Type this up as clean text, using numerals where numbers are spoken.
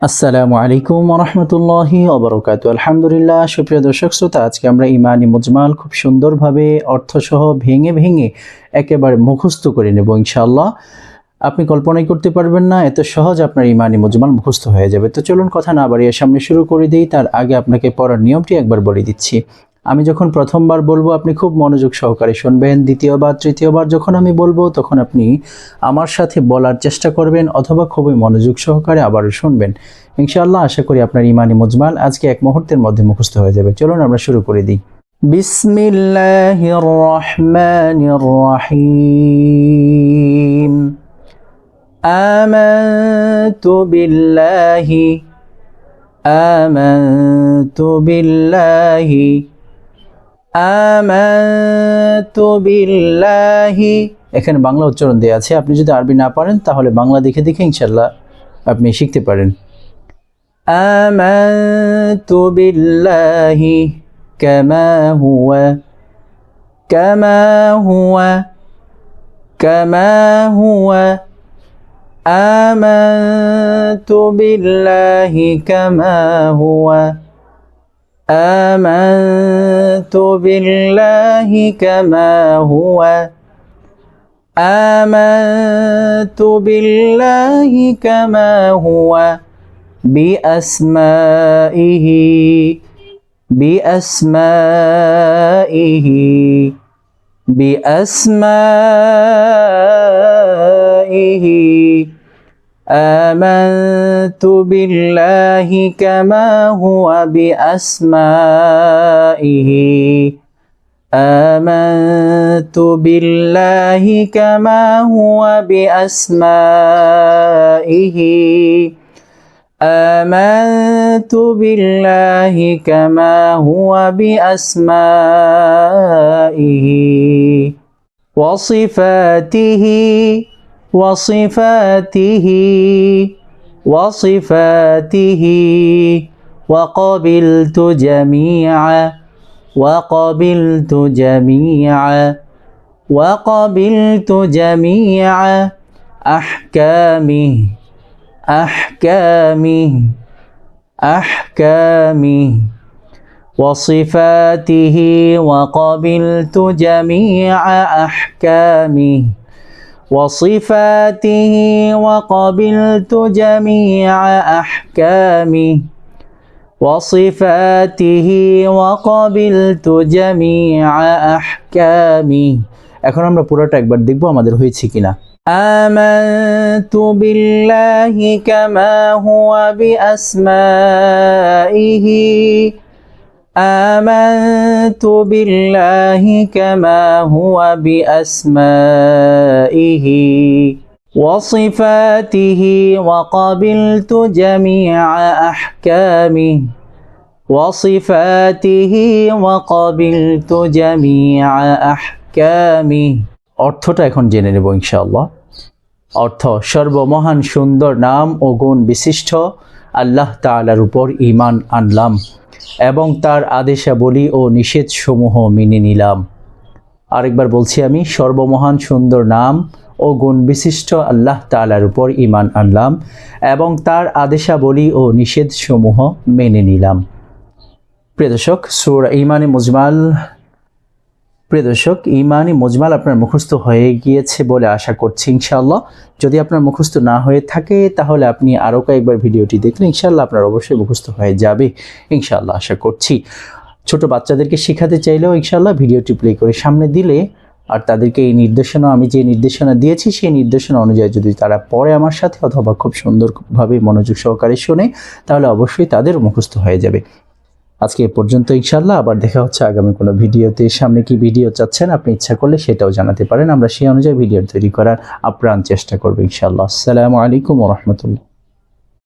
আসসালামু আলাইকুম ওয়া রাহমাতুল্লাহি ওয়া বারাকাতুহু। আলহামদুলিল্লাহ, সুপ্রিয় দর্শক শ্রোতা, আজকে আমরা ইমানি মুজমাল খুব সুন্দরভাবে অর্থসহ ভেঙে ভেঙে একেবারে মুখস্থ করে নেব ইনশাআল্লাহ। আপনি কল্পনাই করতে পারবেন না এত সহজ আপনার ইমানি মুজমাল মুখস্থ হয়ে যাবে। তো চলুন কথা না বাড়িয়ে সামনে শুরু করে দিই। তার আগে আপনাকে পড়ার নিয়মটি একবার বলে দিচ্ছি। আমি যখন প্রথমবার বলবো আপনি খুব মনোযোগ সহকারে শুনবেন। দ্বিতীয়বার, তৃতীয়বার যখন আমি বলবো তখন আপনি আমার সাথে বলার চেষ্টা করবেন অথবা খুবই মনোযোগ সহকারে আবারও শুনবেন। ইনশাআল্লাহ আশা করি আপনার ইমানি মুজমাল আজকে এক মুহূর্তের মধ্যে মুখস্থ হয়ে যাবে। চলুন আমরা শুরু করে দিই। বিসমিল্লাহির রহমানির রহিম। আমানতু বিল্লাহি আমানতু বিল্লাহি আমানতু বিল্লাহি। এখানে বাংলা উচ্চারণ দেওয়া আছে, আপনি যদি আরবি না পারেন তাহলে বাংলা দেখে দেখে ইনশাআল্লাহ আপনি শিখতে পারেন। আমানতু বিল্লাহি কামা হুয়া কামা হুয়া কামা হুয়া। আমানতু বিল্লাহি কামা হুয়া آمنت بالله كما هو آمنت بالله كما هو بأسمائه بأسمائه بأسمائه آمنت بالله كما هو بأسمائه آمنت بالله كما هو بأسمائه آمنت بالله كما هو بأسمائه وصفاته وصفاته وصفاته وقبلت جميعا وقبلت جميعا وقبلت جميع أحكامه أحكامه أحكامه وصفاته وقبلت جميع أحكامه وصفاته وقبلت جميع أحكامه وصفاته وقبلت جميع أحكامه। এখন আমরা পুরোটা একবার দেখব আমাদের হয়েছে কিনা। آمنت بالله كما هو بأسمائه آمنت بالله كما هو بأسمائه وصفاته وقبلت جميع أحكامه وصفاته وقبلت جميع أحكامه। অর্থটা এখন জেনে নেব ইনশাআল্লাহ। অর্থ: সর্বমহান সুন্দর নাম ও গুণ বিশিষ্ট আল্লাহ তাআলার উপর ঈমান আনলাম এবং তার আদেশাবলী ও নিষেধসমূহ মেনে নিলাম। আরেকবার বলছি আমি, সর্বমহান সুন্দর নাম ও গুণ বিশিষ্ট আল্লাহ তাআলার উপর ঈমান আনলাম এবং তার আদেশাবলী ও নিষেধসমূহ মেনে নিলাম। প্রিয় দর্শক, সূরা ইমানি মুজমাল ইমানি মুজমাল আপনার মুখস্থ হয়ে গিয়েছে বলে আশা করছি ইনশাআল্লাহ। যদি আপনার মুখস্থ না হয়ে থাকে তাহলে আপনি আরও কয়েকবার ভিডিওটি দেখলে ইনশাআল্লাহ আপনার অবশ্যই মুখস্থ হয়ে যাবে ইনশাআল্লাহ আশা করছি। ছোট বাচ্চাদেরকে শেখাতে চাইলেও ইনশাআল্লাহ ভিডিওটি প্লে করে সামনে দিলে আর তাদেরকে এই নির্দেশনা, আমি যে নির্দেশনা দিয়েছি সেই নির্দেশনা অনুযায়ী যদি তারা পড়ে আমার সাথে অথবা খুব সুন্দরভাবে মনোযোগ সহকারে শোনে তাহলে অবশ্যই তাদের মুখস্থ হয়ে যাবে। আজকে এ পর্যন্ত ইনশাআল্লাহ। আবার দেখা হচ্ছে আগামী কোনো ভিডিওতে। সামনে কি ভিডিও চাচ্ছেন আপনি ইচ্ছা করলে সেটাও জানাতে পারেন, আমরা সেই অনুযায়ী ভিডিও তৈরি করার আপ্রাণ চেষ্টা করব ইনশাআল্লাহ। আসসালামু আলাইকুম ওয়া রাহমাতুল্লাহ।